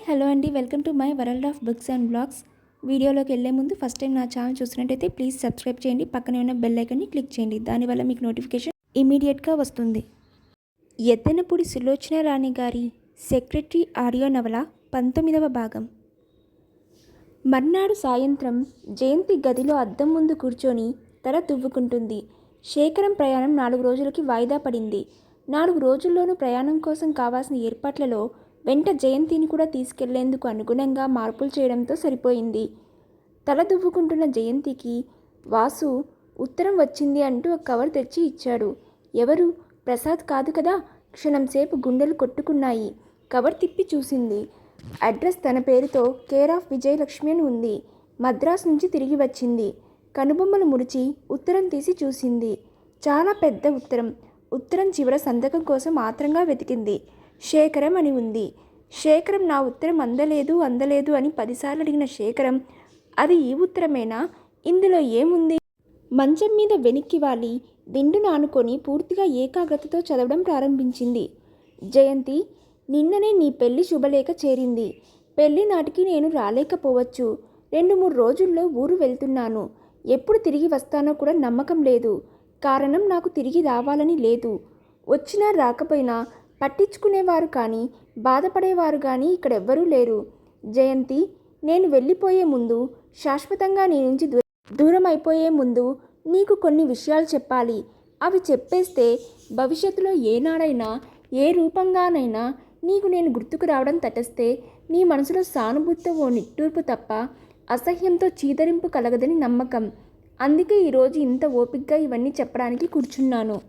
Hello అండి, welcome to my world of books and blogs. వీడియోలోకి వెళ్ళే ముందు ఫస్ట్ టైం నా ఛానల్ చూసినట్టయితే ప్లీజ్ సబ్స్క్రైబ్ చేయండి. పక్కనే ఉన్న బెల్ ఐకాన్ని క్లిక్ చేయండి. దానివల్ల మీకు నోటిఫికేషన్ ఇమీడియట్గా వస్తుంది. ఎత్తెనపూడి సులోచన రాణి గారి సెక్రటరీ ఆడియో నవల 19వ భాగం. మర్నాడు సాయంత్రం జయంతి గదిలో అద్దం ముందు కూర్చొని తల దువ్వుకుంటుంది. శేఖరం ప్రయాణం 4 రోజులకి వాయిదా పడింది. 4 రోజుల్లోనూ ప్రయాణం కోసం కావాల్సిన ఏర్పాట్లలో వెంట జయంతిని కూడా తీసుకెళ్లేందుకు అనుగుణంగా మార్పులు చేయడంతో సరిపోయింది. తల దువ్వుకుంటున్న జయంతికి వాసు ఉత్తరం వచ్చింది అంటూ ఒక కవర్ తెచ్చి ఇచ్చాడు. ఎవరు? ప్రసాద్ కాదు కదా? క్షణంసేపు గుండెలు కొట్టుకున్నాయి. కవర్ తిప్పి చూసింది. అడ్రస్ తన పేరుతో కేర్ ఆఫ్ విజయలక్ష్మి అని ఉంది. మద్రాసు నుంచి తిరిగి వచ్చింది. కనుబొమ్మలు ముడిచి ఉత్తరం తీసి చూసింది. చాలా పెద్ద ఉత్తరం. ఉత్తరం చివర సంతకం కోసం ఆత్రంగా వెతికింది. శేఖరం అని ఉంది. శేఖరం నా ఉత్తరం అందలేదు అని 10 సార్లు అడిగిన శేఖరం, అది ఈ ఉత్తరమేనా? ఇందులో ఏముంది? మంచం మీద వెనక్కి వాలి దిండును ఆనుకొని పూర్తిగా ఏకాగ్రతతో చదవడం ప్రారంభించింది. జయంతి, నిన్ననే నీ పెళ్లి శుభలేఖ చేరింది. పెళ్లి నాటికి నేను రాలేకపోవచ్చు. 2-3 రోజుల్లో ఊరు వెళ్తున్నాను. ఎప్పుడు తిరిగి వస్తానో కూడా నమ్మకం లేదు. కారణం, నాకు తిరిగి రావాలని లేదు. వచ్చినా రాకపోయినా పట్టించుకునేవారు కానీ బాధపడేవారు కానీ ఇక్కడెవ్వరూ లేరు. జయంతి, నేను వెళ్ళిపోయే ముందు, శాశ్వతంగా నీ నుంచి దూరం అయిపోయే ముందు నీకు కొన్ని విషయాలు చెప్పాలి. అవి చెప్పేస్తే భవిష్యత్తులో ఏనాడైనా ఏ రూపంగానైనా నీకు నేను గుర్తుకు రావడం తటస్తే నీ మనసులో సానుభూతితో ఓ నిట్టూర్పు తప్ప అసహ్యంతో చీదరింపు కలగదని నమ్మకం. అందుకే ఈరోజు ఇంత ఓపికగా ఇవన్నీ చెప్పడానికి కూర్చున్నాను.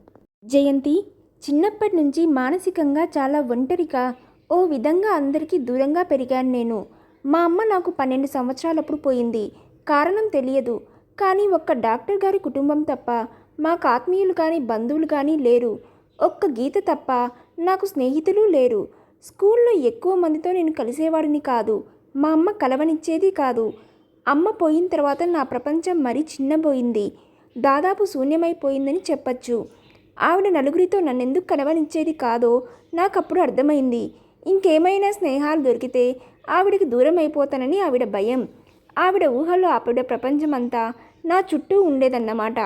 జయంతి, చిన్నప్పటి నుంచి మానసికంగా చాలా ఒంటరిగా, ఓ విధంగా అందరికీ దూరంగా పెరిగాను నేను. మా అమ్మ నాకు 12 సంవత్సరాలప్పుడు పోయింది. కారణం తెలియదు. కానీ ఒక్క డాక్టర్ గారి కుటుంబం తప్ప మాకు ఆత్మీయులు కానీ బంధువులు కానీ లేరు. ఒక్క గీత తప్ప నాకు స్నేహితులు లేరు. స్కూల్లో ఎక్కువ మందితో నేను కలిసేవాడిని కాదు. మా అమ్మ కలవనిచ్చేది కాదు. అమ్మ పోయిన తర్వాత నా ప్రపంచం మరీ చిన్నబోయింది. దాదాపు శూన్యమైపోయిందని చెప్పచ్చు. ఆవిడ నలుగురితో నన్నెందుకు కలవనిచ్చేది కాదో నాకప్పుడు అర్థమైంది. ఇంకేమైనా స్నేహాలు దొరికితే ఆవిడకి దూరం అయిపోతానని ఆవిడ భయం. ఆవిడ ఊహల్లో ఆవిడ ప్రపంచమంతా నా చుట్టూ ఉండేదన్నమాట.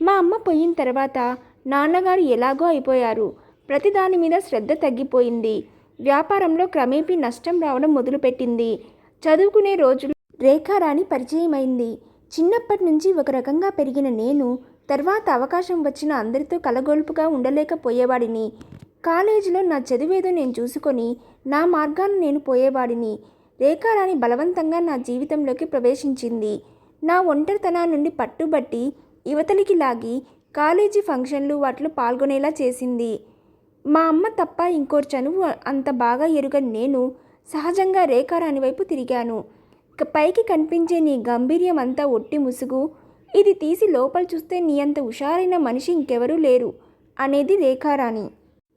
మా అమ్మ పోయిన తర్వాత నాన్నగారు ఎలాగో అయిపోయారు. ప్రతిదాని మీద శ్రద్ధ తగ్గిపోయింది. వ్యాపారంలో క్రమేపీ నష్టం రావడం మొదలుపెట్టింది. చదువుకునే రోజులు రేఖారాణి పరిచయమైంది. చిన్నప్పటి నుంచి ఒక రకంగా పెరిగిన నేను తర్వాత అవకాశం వచ్చిన అందరితో కలగొల్పుగా ఉండలేకపోయేవాడిని. కాలేజీలో నా చదివేదో నేను చూసుకొని నా మార్గాన్ని నేను పోయేవాడిని. రేఖారాణి బలవంతంగా నా జీవితంలోకి ప్రవేశించింది. నా ఒంటరితనం నుండి పట్టుబట్టి యువతలికి లాగి కాలేజీ ఫంక్షన్లు వాటిలో పాల్గొనేలా చేసింది. మా అమ్మ తప్ప ఇంకోటి చనువు అంత బాగా ఎరుగని నేను సహజంగా రేఖారాణి వైపు తిరిగాను. పైకి కనిపించే నీ గంభీర్యం అంతా ఒట్టి ముసుగు. ఇది తీసి లోపల చూస్తే నీ అంత హుషారైన మనిషి ఇంకెవరూ లేరు అనేది రేఖారాణి.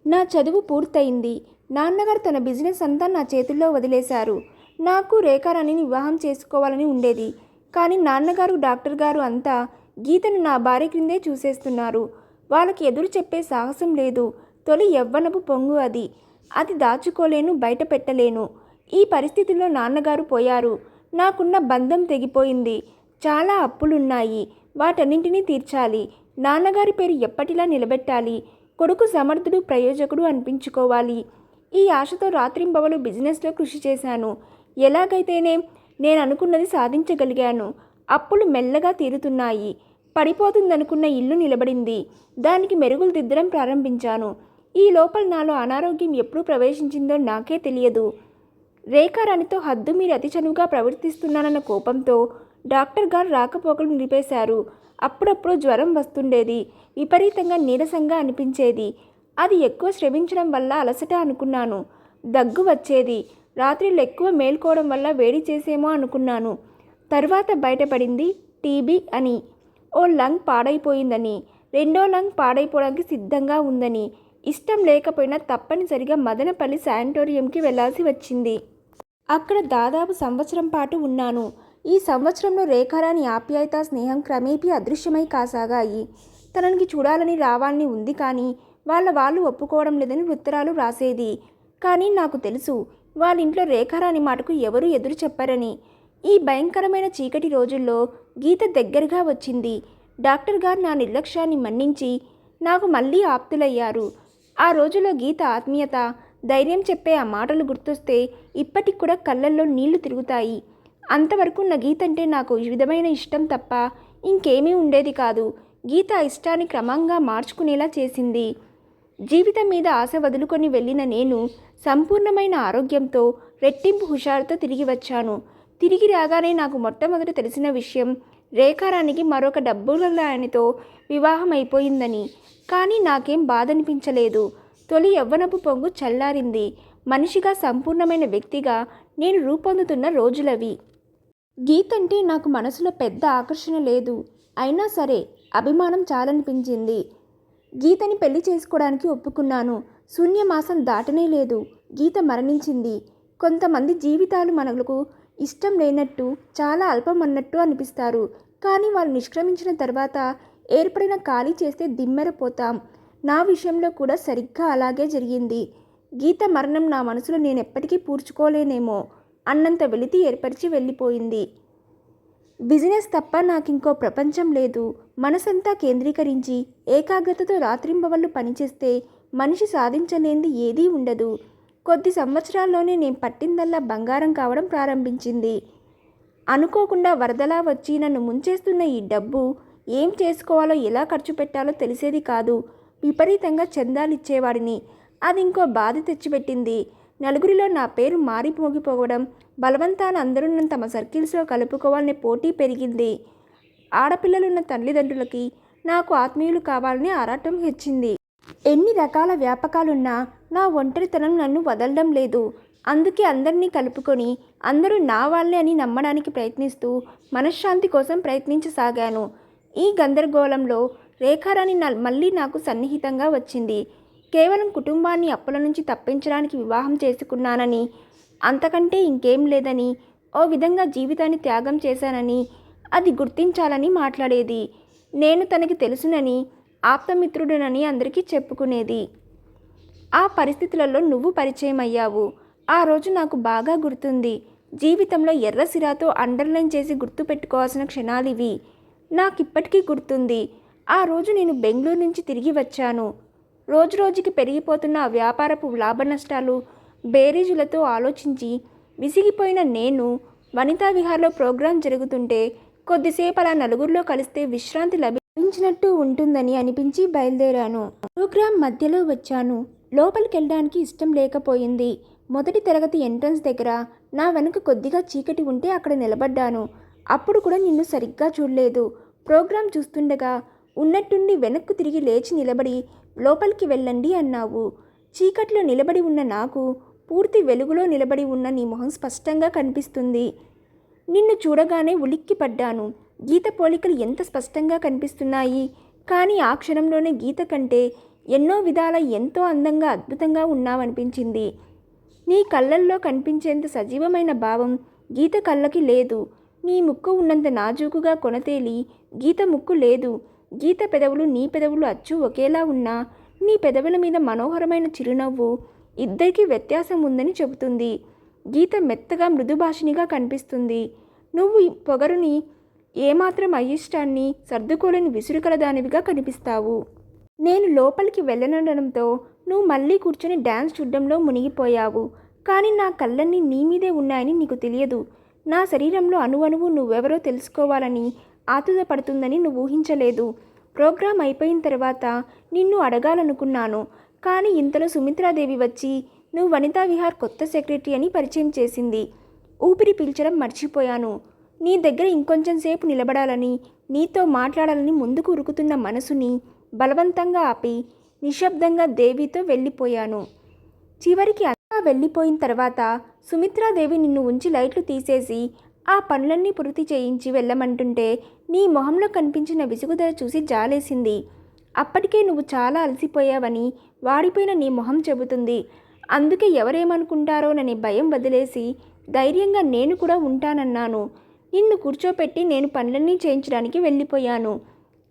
నా చదువు పూర్తయింది. నాన్నగారు తన బిజినెస్ అంతా నా చేతుల్లో వదిలేశారు. నాకు రేఖారాణిని వివాహం చేసుకోవాలని ఉండేది. కానీ నాన్నగారు, డాక్టర్ గారు అంతా గీతను నా భార్య క్రిందే చూసేస్తున్నారు. వాళ్ళకి ఎదురు చెప్పే సాహసం లేదు. తొలి యవ్వనపు పొంగు అది. అది దాచుకోలేను, బయట పెట్టలేను. ఈ పరిస్థితుల్లో నాన్నగారు పోయారు. నాకున్న బంధం తెగిపోయింది. చాలా అప్పులున్నాయి. వాటన్నింటినీ తీర్చాలి. నాన్నగారి పేరు ఎప్పటిలా నిలబెట్టాలి. కొడుకు సమర్థుడు, ప్రయోజకుడు అనిపించుకోవాలి. ఈ ఆశతో రాత్రింబవలు బిజినెస్లో కృషి చేశాను. ఎలాగైతేనే నేను అనుకున్నది సాధించగలిగాను. అప్పులు మెల్లగా తీరుతున్నాయి. పడిపోతుందనుకున్న ఇల్లు నిలబడింది. దానికి మెరుగులు దిద్దడం ప్రారంభించాను. ఈ లోపల నాలో అనారోగ్యం ఎప్పుడు ప్రవేశించిందో నాకే తెలియదు. రేఖారాణితో హద్దు మీరు అతి చనువుగా ప్రవర్తిస్తున్నానన్న కోపంతో డాక్టర్ గారు రాకపోకలు నిలిపేశారు. అప్పుడప్పుడు జ్వరం వస్తుండేది. విపరీతంగా నీరసంగా అనిపించేది. అది ఎక్కువ శ్రమించడం వల్ల అలసట అనుకున్నాను. దగ్గు వచ్చేది. రాత్రిళ్ళు ఎక్కువ మేల్కోవడం వల్ల వేడి చేసేమో అనుకున్నాను. తర్వాత బయటపడింది టీబీ అని. ఓ లంగ్ పాడైపోయిందని, 2వ లంగ్ పాడైపోవడానికి సిద్ధంగా ఉందని. ఇష్టం లేకపోయినా తప్పనిసరిగా మదనపల్లి శానిటోరియంకి వెళ్లాల్సి వచ్చింది. అక్కడ దాదాపు సంవత్సరం పాటు ఉన్నాను. ఈ సంవత్సరంలో రేఖారాణి ఆప్యాయత, స్నేహం క్రమేపీ అదృశ్యమై కాసాగాయి. తనకి చూడాలని రావాలని ఉంది కానీ వాళ్ళు ఒప్పుకోవడం లేదని ఉత్తరాలు రాసేది. కానీ నాకు తెలుసు, వాళ్ళ ఇంట్లో రేఖారాణి మాటకు ఎవరూ ఎదురు చెప్పారని. ఈ భయంకరమైన చీకటి రోజుల్లో గీత దగ్గరగా వచ్చింది. డాక్టర్ గారు నా నిర్లక్ష్యాన్ని మన్నించి నాకు మళ్ళీ ఆప్తులయ్యారు. ఆ రోజులో గీత ఆత్మీయత, ధైర్యం చెప్పే ఆ మాటలు గుర్తొస్తే ఇప్పటికి కూడా కళ్ళల్లో నీళ్లు తిరుగుతాయి. అంతవరకు నా గీత అంటే నాకు విధమైన ఇష్టం తప్ప ఇంకేమీ ఉండేది కాదు. గీత ఇష్టాన్ని క్రమంగా మార్చుకునేలా చేసింది. జీవితం మీద ఆశ వదులుకొని వెళ్ళిన నేను సంపూర్ణమైన ఆరోగ్యంతో, రెట్టింపు హుషారుతో తిరిగి వచ్చాను. తిరిగి రాగానే నాకు మొట్టమొదట తెలిసిన విషయం రేఖారానికి మరొక డబ్బులాయనతో వివాహం అయిపోయిందని. కానీ నాకేం బాధ అనిపించలేదు. తొలి యవ్వనపు పొంగు చల్లారింది. మనిషిగా, సంపూర్ణమైన వ్యక్తిగా నేను రూపొందుతున్న రోజులవి. గీతంటే నాకు మనసులో పెద్ద ఆకర్షణ లేదు. అయినా సరే అభిమానం చాలనిపించింది. గీతని పెళ్లి చేసుకోవడానికి ఒప్పుకున్నాను. శూన్యమాసం దాటనే లేదు. గీత మరణించింది. కొంతమంది జీవితాలు మనకు ఇష్టం లేనట్టు, చాలా అల్పం అన్నట్టు అనిపిస్తారు. కానీ వాళ్ళు నిష్క్రమించిన తర్వాత ఏర్పడిన ఖాళీ చేస్తే దిమ్మెరపోతాం. నా విషయంలో కూడా సరిగ్గా అలాగే జరిగింది. గీత మరణం నా మనసులో నేను ఎప్పటికీ పూడ్చుకోలేనేమో అన్నంత వెలితి ఏర్పరిచి వెళ్ళిపోయింది. బిజినెస్ తప్ప నాకింకో ప్రపంచం లేదు. మనసంతా కేంద్రీకరించి ఏకాగ్రతతో రాత్రింబవళ్ళు పనిచేస్తే మనిషి సాధించలేనిది ఏదీ ఉండదు. కొద్ది సంవత్సరాల్లోనే నేను పట్టిందల్లా బంగారం కావడం ప్రారంభించింది. అనుకోకుండా వరదలా వచ్చి నన్ను ముంచేస్తున్న ఈ డబ్బు ఏం చేసుకోవాలో, ఎలా ఖర్చు పెట్టాలో తెలిసేది కాదు. విపరీతంగా చందాలిచ్చేవాడిని. అది ఇంకో బాధ తెచ్చిపెట్టింది. నలుగురిలో నా పేరు మారి మోగిపోవడం, బలవంతాన అందరూ నన్ను తమ సర్కిల్స్లో కలుపుకోవాలనే పోటీ పెరిగింది. ఆడపిల్లలున్న తల్లిదండ్రులకి నాకు ఆత్మీయులు కావాలనే ఆరాటం హెచ్చింది. ఎన్ని రకాల వ్యాపకాలున్నా నా ఒంటరితనం నన్ను వదలడం లేదు. అందుకే అందరినీ కలుపుకొని అందరూ నా వాళ్ళే అని నమ్మడానికి ప్రయత్నిస్తూ మనశ్శాంతి కోసం ప్రయత్నించసాగాను. ఈ గందరగోళంలో రేఖారాణి మళ్ళీ నాకు సన్నిహితంగా వచ్చింది. కేవలం కుటుంబాన్ని అప్పుల నుంచి తప్పించడానికి వివాహం చేసుకున్నానని, అంతకంటే ఇంకేం లేదని, ఓ విధంగా జీవితాన్ని త్యాగం చేశానని, అది గుర్తించాలని మాట్లాడేది. నేను తనకి తెలుసునని, ఆప్తమిత్రుడునని అందరికీ చెప్పుకునేది. ఆ పరిస్థితులలో నువ్వు పరిచయం అయ్యావు. ఆ రోజు నాకు బాగా గుర్తుంది. జీవితంలో ఎర్ర సిరాతో అండర్లైన్ చేసి గుర్తుపెట్టుకోవాల్సిన క్షణాలివి. నాకిప్పటికీ గుర్తుంది. ఆ రోజు నేను బెంగళూరు నుంచి తిరిగి వచ్చాను. రోజురోజుకి పెరిగిపోతున్న ఆ వ్యాపారపు లాభ నష్టాలు, బేరీజులతో ఆలోచించి విసిగిపోయిన నేను వనితా విహార్లో ప్రోగ్రాం జరుగుతుంటే కొద్దిసేపు అలా నలుగురిలో కలిస్తే విశ్రాంతి లభించినట్టు ఉంటుందని అనిపించి బయలుదేరాను. ప్రోగ్రాం మధ్యలో వచ్చాను. లోపలికి వెళ్ళడానికి ఇష్టం లేకపోయింది. మొదటి తరగతి ఎంట్రన్స్ దగ్గర నా వెనుక కొద్దిగా చీకటి ఉంటే అక్కడ నిలబడ్డాను. అప్పుడు కూడా నిన్ను సరిగ్గా చూడలేదు. ప్రోగ్రాం చూస్తుండగా ఉన్నట్టుండి వెనక్కు తిరిగి లేచి నిలబడి లోపలికి వెళ్ళండి అన్నావు. చీకట్లో నిలబడి ఉన్న నాకు పూర్తి వెలుగులో నిలబడి ఉన్న నీ మొహం స్పష్టంగా కనిపిస్తుంది. నిన్ను చూడగానే ఉలిక్కి పడ్డాను. గీత పోలికలు ఎంత స్పష్టంగా కనిపిస్తున్నాయి. కానీ ఆ క్షణంలోనే గీత కంటే ఎన్నో విధాల ఎంతో అందంగా, అద్భుతంగా ఉన్నావనిపించింది. నీ కళ్ళల్లో కనిపించేంత సజీవమైన భావం గీత కళ్ళకి లేదు. నీ ముక్కు ఉన్నంత నాజూకుగా కొనతేలి గీత ముక్కు లేదు. గీత పెదవులు, నీ పెదవులు అచ్చు ఒకేలా ఉన్నా నీ పెదవుల మీద మనోహరమైన చిరునవ్వు ఇద్దరికీ వ్యత్యాసం ఉందని చెబుతుంది. గీత మెత్తగా మృదుభాషినిగా కనిపిస్తుంది. నువ్వు పొగరుని, ఏమాత్రం అయిష్టాన్ని సర్దుకోలేని విసురుకలదానివిగా కనిపిస్తావు. నేను లోపలికి వెళ్ళనడంతో నువ్వు మళ్ళీ కూర్చొని డ్యాన్స్ చూడడంలో మునిగిపోయావు. కానీ నా కళ్ళన్నీ నీ మీదే ఉన్నాయని నీకు తెలియదు. నా శరీరంలో అణువణువు నువ్వెవరో తెలుసుకోవాలని ఆతుర పడుతుందని నువ్వు ఊహించలేదు. ప్రోగ్రాం అయిపోయిన తర్వాత నిన్ను అడగాలనుకున్నాను. కానీ ఇంతలో సుమిత్రాదేవి వచ్చి నువ్వు వనితా విహార్ కొత్త సెక్రటరీ అని పరిచయం చేసింది. ఊపిరి పీల్చడం మర్చిపోయాను. నీ దగ్గర ఇంకొంచెం సేపు నిలబడాలని, నీతో మాట్లాడాలని ముందుకు ఉరుకుతున్న మనసుని బలవంతంగా ఆపి నిశ్శబ్దంగా దేవితో వెళ్ళిపోయాను. చివరికి అంతా వెళ్ళిపోయిన తర్వాత సుమిత్రాదేవి నిన్ను ఉంచి లైట్లు తీసేసి ఆ పనులన్నీ పూర్తి చేయించి వెళ్ళమంటుంటే నీ మొహంలో కనిపించిన విసుగుదల చూసి జాలేసింది. అప్పటికే నువ్వు చాలా అలసిపోయావని వాడిపోయిన నీ మొహం చెబుతుంది. అందుకే ఎవరేమనుకుంటారోననే భయం వదిలేసి ధైర్యంగా నేను కూడా ఉంటానన్నాను. నిన్ను కూర్చోపెట్టి నేను పనులన్నీ చేయించడానికి వెళ్ళిపోయాను.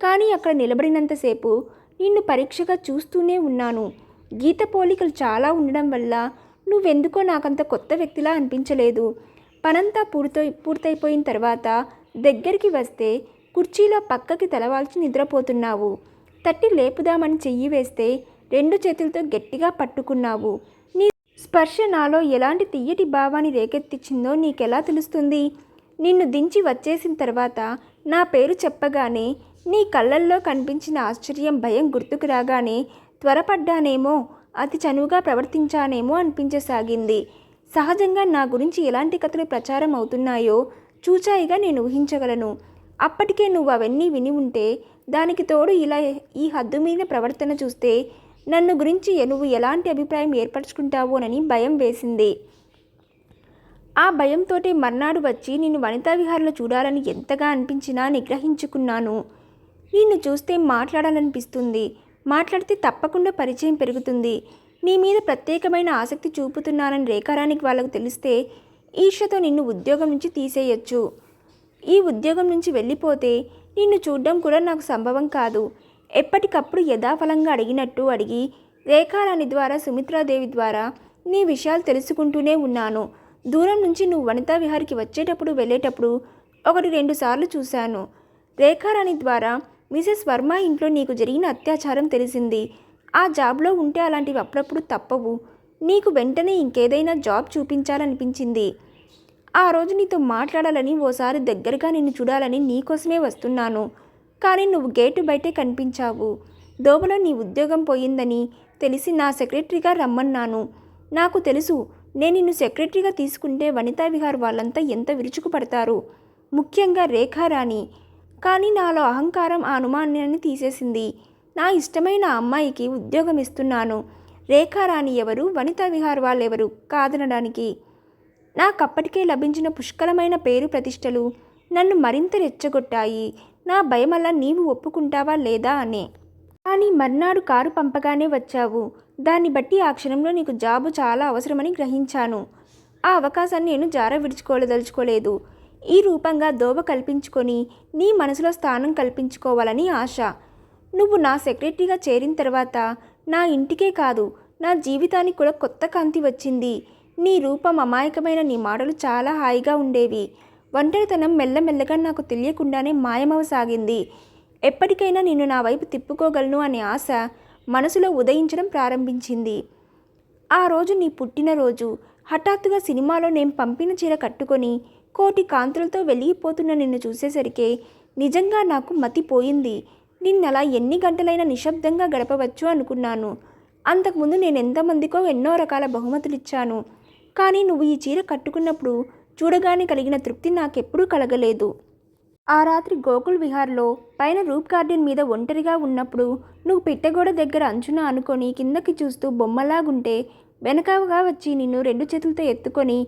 కానీ అక్కడ నిలబడినంతసేపు నిన్ను పరీక్షగా చూస్తూనే ఉన్నాను. గీత పోలికలు చాలా ఉండడం వల్ల నువ్వెందుకో నాకంత కొత్త వ్యక్తిలా అనిపించలేదు. పనంతా పూర్తయిపోయిన తర్వాత దగ్గరికి వస్తే కుర్చీలో పక్కకి తలవాల్చి నిద్రపోతున్నావు. తట్టి లేపుదామని చెయ్యి వేస్తే 2 చేతులతో గట్టిగా పట్టుకున్నావు. నీ స్పర్శ నాలో ఎలాంటి తియ్యటి భావాన్ని రేకెత్తించిందో నీకెలా తెలుస్తుంది? నిన్ను దించి వచ్చేసిన తర్వాత నా పేరు చెప్పగానే నీ కళ్ళల్లో కనిపించిన ఆశ్చర్యం, భయం గుర్తుకు రాగానే త్వరపడ్డానేమో, అతి చనువుగా ప్రవర్తించానేమో అనిపించసాగింది. సహజంగా నా గురించి ఎలాంటి కథలు ప్రచారం అవుతున్నాయో చూచాయిగా నేను ఊహించగలను. అప్పటికే నువ్వు అవన్నీ విని ఉంటే, దానికి తోడు ఇలా ఈ హద్దు మీద ప్రవర్తన చూస్తే నన్ను గురించి నువ్వు ఎలాంటి అభిప్రాయం ఏర్పరచుకుంటావోనని భయం వేసింది. ఆ భయంతోటే మర్నాడు వచ్చి నిన్ను వనితా విహారంలో చూడాలని ఎంతగా అనిపించినా నిగ్రహించుకున్నాను. నిన్ను చూస్తే మాట్లాడాలనిపిస్తుంది. మాట్లాడితే తప్పకుండా పరిచయం పెరుగుతుంది. నీ మీద ప్రత్యేకమైన ఆసక్తి చూపుతున్నానని రేఖారానికి వాళ్ళకు తెలిస్తే ఈర్ష్యతో నిన్ను ఉద్యోగం నుంచి తీసేయొచ్చు. ఈ ఉద్యోగం నుంచి వెళ్ళిపోతే నిన్ను చూడడం కూడా నాకు సంభవం కాదు. ఎప్పటికప్పుడు యథాఫలంగా అడిగినట్టు అడిగి రేఖారాణి ద్వారా, సుమిత్రాదేవి ద్వారా నీ విషయాలు తెలుసుకుంటూనే ఉన్నాను. దూరం నుంచి నువ్వు వనితా విహారికి వచ్చేటప్పుడు వెళ్ళేటప్పుడు 1-2 సార్లు చూశాను. రేఖారాణి ద్వారా మిసెస్ వర్మ ఇంట్లో నీకు జరిగిన అత్యాచారం తెలిసింది. ఆ జాబ్లో ఉంటే అలాంటివి అప్పుడప్పుడు తప్పవు. నీకు వెంటనే ఇంకేదైనా జాబ్ చూపించాలనిపించింది. ఆ రోజు నీతో మాట్లాడాలని, ఓసారి దగ్గరగా నిన్ను చూడాలని నీకోసమే వస్తున్నాను. కానీ నువ్వు గేటు బయటే కనిపించావు. దోబలో నీ ఉద్యోగం పోయిందని తెలిసి నా సెక్రటరీగా రమ్మన్నాను. నాకు తెలుసు, నేను నిన్ను సెక్రటరీగా తీసుకుంటే వనితా విహార్ వాళ్ళంతా ఎంత విరుచుకుపడతారు, ముఖ్యంగా రేఖారాణి. కానీ నాలో అహంకారం ఆ అనుమానాన్ని తీసేసింది. నా ఇష్టమైన అమ్మాయికి ఉద్యోగం ఇస్తున్నాను. రేఖారాణి ఎవరు, వనితా విహార్ వాళ్ళెవరు కాదనడానికి? నాకప్పటికే లభించిన పుష్కలమైన పేరు ప్రతిష్టలు నన్ను మరింత రెచ్చగొట్టాయి. నా భయమల్లా నీవు ఒప్పుకుంటావా లేదా అనే. కానీ మర్నాడు కారు పంపగానే వచ్చావు. దాన్ని బట్టి ఆ క్షణంలో నీకు జాబు చాలా అవసరమని గ్రహించాను. ఆ అవకాశాన్ని నేను విడుచుకోదలుచుకోలేదు. ఈ రూపంగా దోవ కల్పించుకొని నీ మనసులో స్థానం కల్పించుకోవాలని ఆశ. నువ్వు నా సెక్రటరీగా చేరిన తర్వాత నా ఇంటికే కాదు, నా జీవితానికి కూడా కొత్త కాంతి వచ్చింది. నీ రూపం, అమాయకమైన నీ మాటలు చాలా హాయిగా ఉండేవి. ఒంటరితనం మెల్లమెల్లగా నాకు తెలియకుండానే మాయమవసాగింది. ఎప్పటికైనా నిన్ను నా వైపు తిప్పుకోగలను అనే ఆశ మనసులో ఉదయించడం ప్రారంభించింది. ఆ రోజు నీ పుట్టినరోజు. హఠాత్తుగా సినిమాలో నేను పంపిన చీర కట్టుకొని కోటి కాంతులతో వెలిగిపోతున్న నిన్ను చూసేసరికే నిజంగా నాకు మతిపోయింది. నిన్నలా ఎన్ని గంటలైనా నిశ్శబ్దంగా గడపవచ్చు అనుకున్నాను. అంతకుముందు నేను ఎంతమందికో ఎన్నో రకాల బహుమతులిచ్చాను. కానీ నువ్వు ఈ చీర కట్టుకున్నప్పుడు చూడగానే కలిగిన తృప్తి నాకెప్పుడూ కలగలేదు. ఆ రాత్రి గోకుల్ విహార్లో పైన రూప్ గార్డెన్ మీద ఒంటరిగా ఉన్నప్పుడు నువ్వు పిట్టగోడ దగ్గర అంచున అనుకొని కిందకి చూస్తూ బొమ్మలాగుంటే వెనకగా వచ్చి నిన్ను 2 చేతులతో ఎత్తుకొని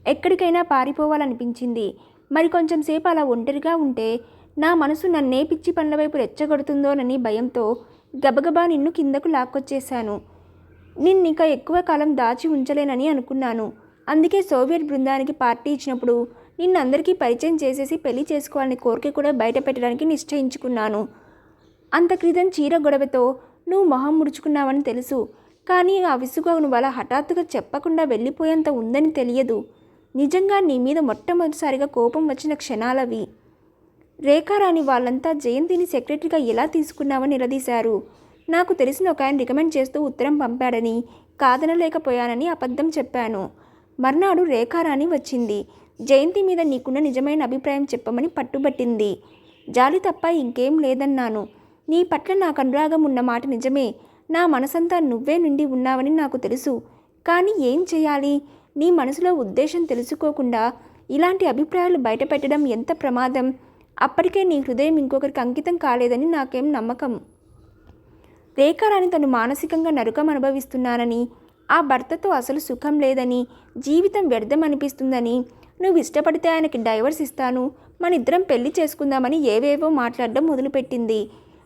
ఎక్కడికైనా పారిపోవాలనిపించింది. మరి కొంచెం సేపు అలా ఒంటరిగా ఉంటే నా మనసు నన్నే పిచ్చి పనుల వైపు రెచ్చగొడుతుందోనని భయంతో గబగబా నిన్ను కిందకు లాక్కొచ్చేశాను. నిన్నిక ఎక్కువ కాలం దాచి ఉంచలేనని అనుకున్నాను. అందుకే సోవియట్ బృందానికి పార్టీ ఇచ్చినప్పుడు నిన్నందరికీ పరిచయం చేసేసి పెళ్లి చేసుకోవాలని కోరిక కూడా బయట పెట్టడానికి నిశ్చయించుకున్నాను. అంత క్రితం చీర గొడవతో నువ్వు మొహం ముడుచుకున్నావని తెలుసు. కానీ ఆ విసుగు నువ్వు అలా హఠాత్తుగా చెప్పకుండా వెళ్ళిపోయేంత ఉందని తెలియదు. నిజంగా నీ మీద మొట్టమొదటిసారిగా కోపం వచ్చిన క్షణాలవి. రేఖారాణి వాళ్ళంతా జయంతిని సెక్రటరీగా ఎలా తీసుకున్నావని నిలదీశారు. నాకు తెలిసిన ఒక ఆయన రికమెండ్ చేస్తూ ఉత్తరం పంపాడని, కాదనలేకపోయానని అబద్ధం చెప్పాను. మర్నాడు రేఖారాణి వచ్చింది. జయంతి మీద నీకున్న నిజమైన అభిప్రాయం చెప్పమని పట్టుబట్టింది. జాలి తప్ప ఇంకేం లేదన్నాను. నీ పట్ల నాకు అనురాగం ఉన్న మాట నిజమే. నా మనసంతా నువ్వే నిండి ఉన్నావని నాకు తెలుసు. కానీ ఏం చేయాలి? నీ మనసులో ఉద్దేశం తెలుసుకోకుండా ఇలాంటి అభిప్రాయాలు బయటపెట్టడం ఎంత ప్రమాదం. అప్పటికే నీ హృదయం ఇంకొకరికి అంకితం కాలేదని నాకేం నమ్మకం. రేఖారాణి తను మానసికంగా నరకం అనుభవిస్తున్నానని, ఆ భర్తతో అసలు సుఖం లేదని, జీవితం వ్యర్థం అనిపిస్తుందని, నువ్వు ఇష్టపడితే ఆయనకి డైవర్స్ ఇస్తాను, మన ఇద్దరం పెళ్లి చేసుకుందామని ఏవేవో మాట్లాడడం మొదలుపెట్టింది.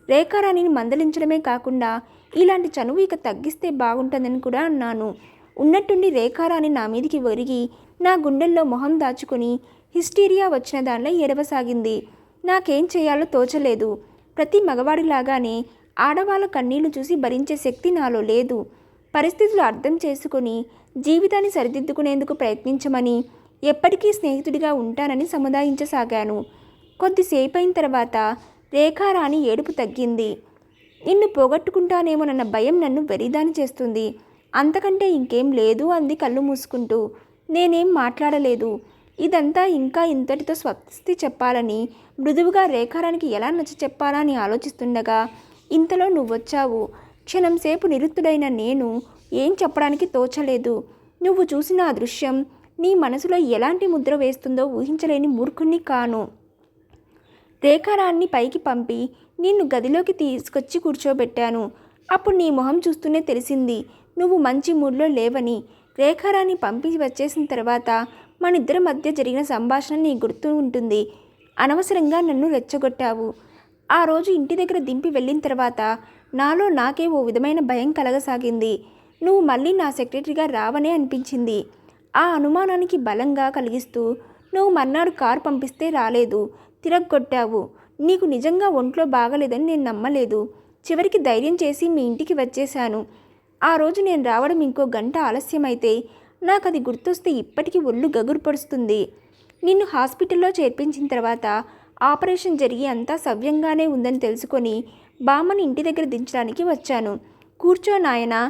రేఖారాణిని మందలించడమే కాకుండా ఇలాంటి చనువు ఇక తగ్గిస్తే బాగుంటుందని కూడా అన్నాను. ఉన్నట్టుండి రేఖారాణి నా మీదికి ఒరిగి నా గుండెల్లో మొహం దాచుకొని హిస్టీరియా వచ్చిన దానిలో ఏడవసాగింది. నాకేం చేయాలో తోచలేదు. ప్రతి మగవాడిలాగానే ఆడవాళ్ళ కన్నీళ్లు చూసి భరించే శక్తి నాలో లేదు. పరిస్థితులు అర్థం చేసుకొని జీవితాన్ని సరిదిద్దుకునేందుకు ప్రయత్నించమని, ఎప్పటికీ స్నేహితుడిగా ఉంటానని సముదాయించసాగాను. కొద్దిసేపు అయిన తర్వాత రేఖారాణి ఏడుపు తగ్గింది. నిన్ను పోగొట్టుకుంటానేమోనన్న భయం నన్ను వెరిదాని చేస్తుంది. అంతకంటే ఇంకేం లేదు అంది కళ్ళు మూసుకుంటూ. నేనేం మాట్లాడలేదు. ఇదంతా ఇంకా ఇంతటితో స్వస్తి చెప్పాలని మృదువుగా రేఖారానికి ఎలా నచ్చ చెప్పాలా అని ఆలోచిస్తుండగా ఇంతలో నువ్వొచ్చావు. క్షణంసేపు నిరుత్తుడైన నేను ఏం చెప్పడానికి తోచలేదు. నువ్వు చూసిన ఆ దృశ్యం నీ మనసులో ఎలాంటి ముద్ర వేస్తుందో ఊహించలేని మూర్ఖుణ్ణి కాను. రేఖారాన్ని పైకి పంపి నిన్ను గదిలోకి తీసుకొచ్చి కూర్చోబెట్టాను. అప్పుడు నీ మొహం చూస్తూనే తెలిసింది నువ్వు మంచి మూడ్లో లేవని. రేఖారాన్ని పంపి వచ్చేసిన తర్వాత మనిద్దరి మధ్య జరిగిన సంభాషణ నీ గుర్తు ఉంటుంది. అనవసరంగా నన్ను రెచ్చగొట్టావు. ఆ రోజు ఇంటి దగ్గర దింపి వెళ్ళిన తర్వాత నాలో నాకే ఓ విధమైన భయం కలగసాగింది. నువ్వు మళ్ళీ నా సెక్రటరీగా రావనే అనిపించింది. ఆ అనుమానానికి బలంగా కలిగిస్తూ నువ్వు మర్నాడు కారు పంపిస్తే రాలేదు, తిరగొట్టావు. నీకు నిజంగా ఒంట్లో బాగలేదని నేను నమ్మలేదు. చివరికి ధైర్యం చేసి మీ ఇంటికి వచ్చేశాను. ఆ రోజు నేను రావడం ఇంకో గంట ఆలస్యమైతే నాకు అది గుర్తొస్తే ఇప్పటికీ ఒళ్ళు గగురు పడుస్తుంది. నిన్ను హాస్పిటల్లో చేర్పించిన తర్వాత ఆపరేషన్ జరిగి అంతా సవ్యంగానే ఉందని తెలుసుకొని బామ్మని ఇంటి దగ్గర దించడానికి వచ్చాను. కూర్చో నాయనా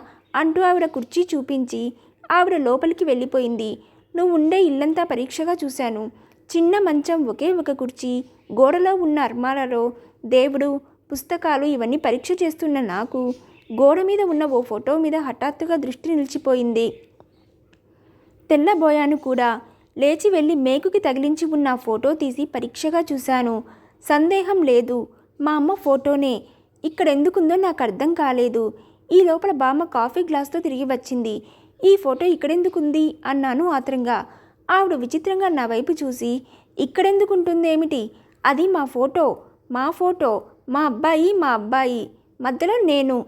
అంటూ ఆవిడ కుర్చీ చూపించి ఆవిడ లోపలికి వెళ్ళిపోయింది. నువ్వు ఉండే ఇల్లంతా పరీక్షగా చూశాను. చిన్న మంచం, ఒకే ఒక కుర్చీ, గోడలో ఉన్న అర్మాలలో దేవుడు, పుస్తకాలు ఇవన్నీ పరీక్ష చేస్తున్న నాకు గోడ మీద ఉన్న ఓ ఫోటో మీద హఠాత్తుగా దృష్టి నిలిచిపోయింది. తెల్లబోయాను కూడా. లేచి వెళ్ళి మేకుకి తగిలించి ఉన్న ఫోటో తీసి పరీక్షగా చూశాను. సందేహం లేదు, మా అమ్మ ఫోటోనే. ఇక్కడెందుకుందో నాకు అర్థం కాలేదు. ఈ లోపల బామ్మ కాఫీ గ్లాస్తో తిరిగి వచ్చింది. ఈ ఫోటో ఇక్కడెందుకుంది అన్నాను ఆత్రంగా. ఆవిడ విచిత్రంగా నా వైపు చూసి ఇక్కడెందుకుంటుందేమిటి? అది మా ఫోటో, మా అబ్బాయి, మధ్యలో నేను.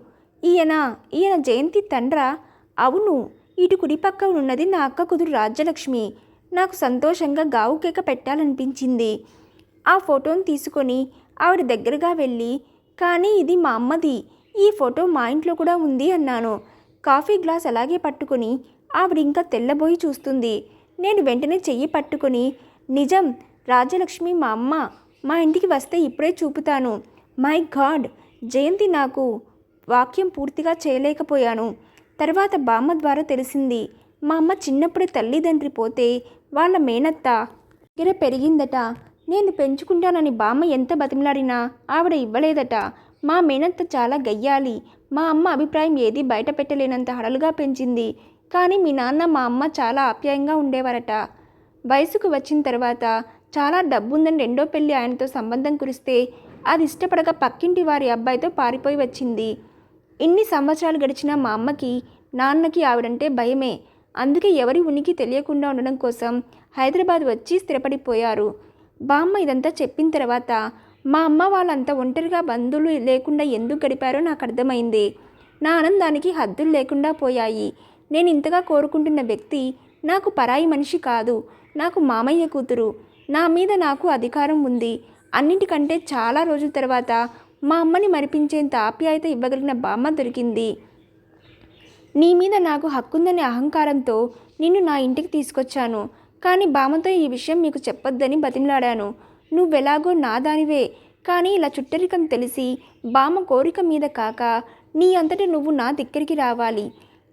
ఈయన జయంతి తండ్రా? అవును. ఇటు కుడి పక్క ఉన్నది నా అక్క కూతురు రాజ్యలక్ష్మి. నాకు సంతోషంగా గావు కేక పెట్టాలనిపించింది. ఆ ఫోటోను తీసుకొని ఆవిడ దగ్గరగా వెళ్ళి, కానీ ఇది మా అమ్మది, ఈ ఫోటో మా ఇంట్లో కూడా ఉంది అన్నాను. కాఫీ గ్లాస్ అలాగే పట్టుకొని ఆవిడ ఇంకా తెల్లబోయి చూస్తుంది. నేను వెంటనే చెయ్యి పట్టుకొని, నిజం, రాజ్యలక్ష్మి మా అమ్మ. మా ఇంటికి వస్తే ఇప్పుడే చూపుతాను. My God! జయంతి నాకు వాక్యం పూర్తిగా చేయలేకపోయాను. తర్వాత బామ్మ ద్వారా తెలిసింది. మా అమ్మ చిన్నప్పుడే తల్లిదండ్రి పోతే వాళ్ళ మేనత్త దగ్గర పెరిగిందట. నేను పెంచుకుంటానని బామ్మ ఎంత బతిమలాడినా ఆవిడ ఇవ్వలేదట. మా మేనత్త చాలా గయ్యాలి. మా అమ్మ అభిప్రాయం ఏది బయట పెట్టలేనంత హడలుగా పెంచింది. కానీ మీ నాన్న మా అమ్మ చాలా ఆప్యాయంగా ఉండేవారట. వయసుకు వచ్చిన తర్వాత చాలా డబ్బుందని రెండో పెళ్ళి ఆయనతో సంబంధం కురిస్తే అది ఇష్టపడక పక్కింటి వారి అబ్బాయితో పారిపోయి వచ్చింది. ఇన్ని సంవత్సరాలు గడిచినా మా అమ్మకి, నాన్నకి ఆవిడంటే భయమే. అందుకే ఎవరి ఉనికి తెలియకుండా ఉండడం కోసం హైదరాబాద్ వచ్చి స్థిరపడిపోయారు. బామ్మ ఇదంతా చెప్పిన తర్వాత మా అమ్మ వాళ్ళంతా ఒంటరిగా బంధువులు లేకుండా ఎందుకు గడిపారో నాకు అర్థమైంది. నా ఆనందానికి హద్దులు లేకుండా పోయాయి. నేను ఇంతగా కోరుకుంటున్న వ్యక్తి నాకు పరాయి మనిషి కాదు, నాకు మామయ్య కూతురు. నా మీద నాకు అధికారం ఉంది. అన్నింటికంటే చాలా రోజుల తర్వాత మా అమ్మని మరిపించేంత ఆప్యాయత ఇవ్వగలిగిన బామ్మ దొరికింది. నీ మీద నాకు హక్కుందనే అహంకారంతో నిన్ను నా ఇంటికి తీసుకొచ్చాను. కానీ బామ్మతో ఈ విషయం మీకు చెప్పొద్దని బతిమలాడాను. నువ్వెలాగో నా దానివే. కానీ ఇలా చుట్టరికం తెలిసి బామ్మ కోరిక మీద కాక నీ అంతటి నువ్వు నా దగ్గరికి రావాలి.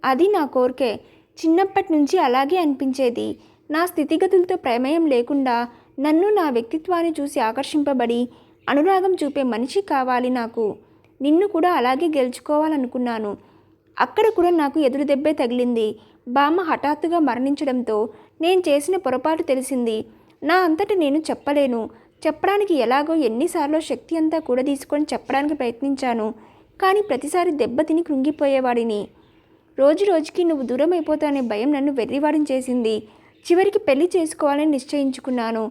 అది నా కోరికే. చిన్నప్పటి నుంచి అలాగే అనిపించేది. నా స్థితిగతులతో ప్రమేయం లేకుండా నన్ను, నా వ్యక్తిత్వాన్ని చూసి ఆకర్షింపబడి అనురాగం చూపే మనిషి కావాలి నాకు. నిన్ను కూడా అలాగే గెలుచుకోవాలనుకున్నాను. అక్కడ కూడా నాకు ఎదురు దెబ్బే తగిలింది. బామ్మ హఠాత్తుగా మరణించడంతో నేను చేసిన పొరపాటు తెలిసింది. నా అంతటి నేను చెప్పలేను. చెప్పడానికి ఎలాగో ఎన్నిసార్లు శక్తి అంతా కూడా తీసుకొని చెప్పడానికి ప్రయత్నించాను. కానీ ప్రతిసారి దెబ్బతిని కృంగిపోయేవాడిని. రోజు రోజుకి నువ్వు దూరం అయిపోతానే భయం నన్ను వెర్రివాడిని చేసింది. చివరికి పెళ్లి చేసుకోవాలని నిశ్చయించుకున్నాను.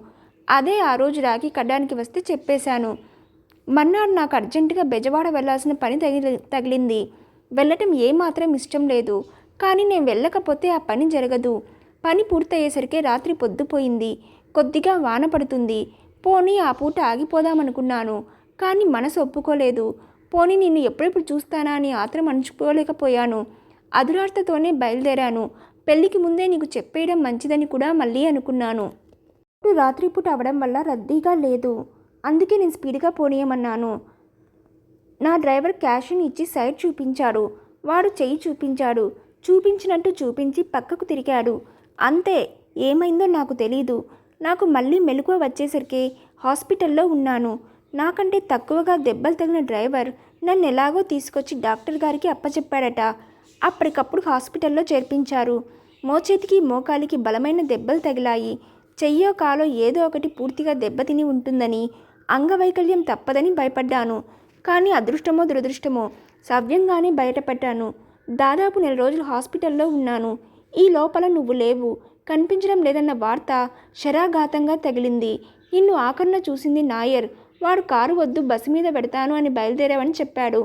అదే ఆ రోజు రాఖీ కట్టడానికి వస్తే చెప్పేశాను. మర్నాడు నాకు అర్జెంటుగా బెజవాడ వెళ్లాల్సిన పని తగిలింది. వెళ్ళటం ఏమాత్రం ఇష్టం లేదు. కానీ నేను వెళ్ళకపోతే ఆ పని జరగదు. పని పూర్తయ్యేసరికి రాత్రి పొద్దుపోయింది. కొద్దిగా వాన పడుతుంది. పోనీ ఆ పూట ఆగిపోదామనుకున్నాను. కానీ మనసు ఒప్పుకోలేదు. పోనీ నిన్ను ఎప్పుడెప్పుడు చూస్తానా అని ఆత్రం అణుచుకోలేకపోయాను. అదురార్తతోనే బయలుదేరాను. పెళ్ళికి ముందే నీకు చెప్పేయడం మంచిదని కూడా మళ్ళీ అనుకున్నాను. ఇప్పుడు రాత్రిపూట అవడం వల్ల రద్దీగా లేదు, అందుకే నేను స్పీడ్గా పోనీయమన్నాను. నా డ్రైవర్ క్యాష్ని ఇచ్చి సైడ్ చూపించాడు. వాడు చెయ్యి చూపించాడు. చూపించినట్టు చూపించి పక్కకు తిరిగాడు. అంతే. ఏమైందో నాకు తెలీదు. నాకు మళ్ళీ మెలకువ వచ్చేసరికి హాస్పిటల్లో ఉన్నాను. నాకంటే తక్కువగా దెబ్బలు తగిన డ్రైవర్ నన్ను ఎలాగో తీసుకొచ్చి డాక్టర్ గారికి అప్పచెప్పాడట. అప్పటికప్పుడు హాస్పిటల్లో చేర్పించారు. మోచేతికి మోకాలికి బలమైన దెబ్బలు తగిలాయి. చెయ్యో కాలో ఏదో ఒకటి పూర్తిగా దెబ్బతిని ఉంటుందని, అంగవైకల్యం తప్పదని భయపడ్డాను. కానీ అదృష్టమో దురదృష్టమో సవ్యంగానే బయటపడ్డాను. దాదాపు 4 రోజులు హాస్పిటల్లో ఉన్నాను. ఈ లోపల నువ్వు లేవు, కనిపించడం లేదన్న వార్త శరాఘాతంగా తగిలింది. నిన్ను ఆఖరున చూసింది నాయర్. వాడు కారు వద్దు, బస్సు మీద పెడతాను అని బయలుదేరావని చెప్పాడు.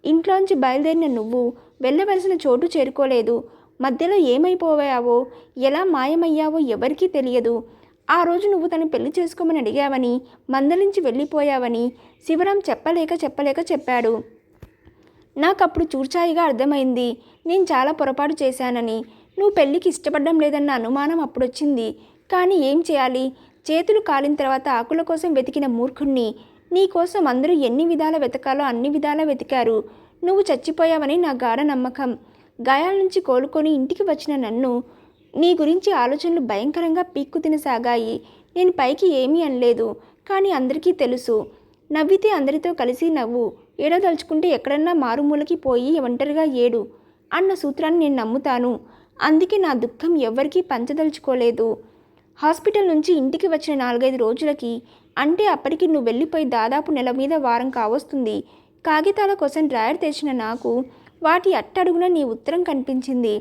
ఇంట్లోంచి బయలుదేరిన నువ్వు వెళ్ళవలసిన చోటు చేరుకోలేదు. మధ్యలో ఏమైపోయావో, ఎలా మాయమయ్యావో ఎవరికీ తెలియదు. ఆ రోజు నువ్వు తను పెళ్లి చేసుకోమని అడిగావని, మందలించి వెళ్ళిపోయావని శివరాం చెప్పలేక చెప్పాడు. నాకప్పుడు చూర్చాయిగా అర్థమైంది నేను చాలా పొరపాటు చేశానని. నువ్వు పెళ్ళికి ఇష్టపడడం లేదన్న అనుమానం అప్పుడొచ్చింది. కానీ ఏం చేయాలి? చేతులు కాలిన తర్వాత ఆకుల కోసం వెతికిన మూర్ఖుణ్ణి. నీ కోసం అందరూ ఎన్ని విధాల వెతకాలో అన్ని విధాలా వెతికారు. నువ్వు చచ్చిపోయావని నా గాఢ నమ్మకం. గాయాల నుంచి కోలుకొని ఇంటికి వచ్చిన నన్ను నీ గురించి ఆలోచనలు భయంకరంగా పీక్కు తినసాగాయి. నేను పైకి ఏమీ అనలేదు, కానీ అందరికీ తెలుసు. నవ్వితే అందరితో కలిసి నవ్వు, ఏడదలుచుకుంటే ఎక్కడన్నా మారుమూలకి పోయి ఒంటరిగా ఏడు అన్న సూత్రాన్ని నేను నమ్ముతాను. అందుకే నా దుఃఖం ఎవ్వరికీ పంచదలుచుకోలేదు. హాస్పిటల్ నుంచి ఇంటికి వచ్చిన 4-5 రోజులకి, అంటే అప్పటికి నువ్వు వెళ్ళిపోయి దాదాపు నెల మీద వారం కావస్తుంది, కాగితాల కోసం డ్రాయర్ తెచ్చిన నాకు వాటి అట్టడుగున నీ ఉత్తరం కనిపించింది.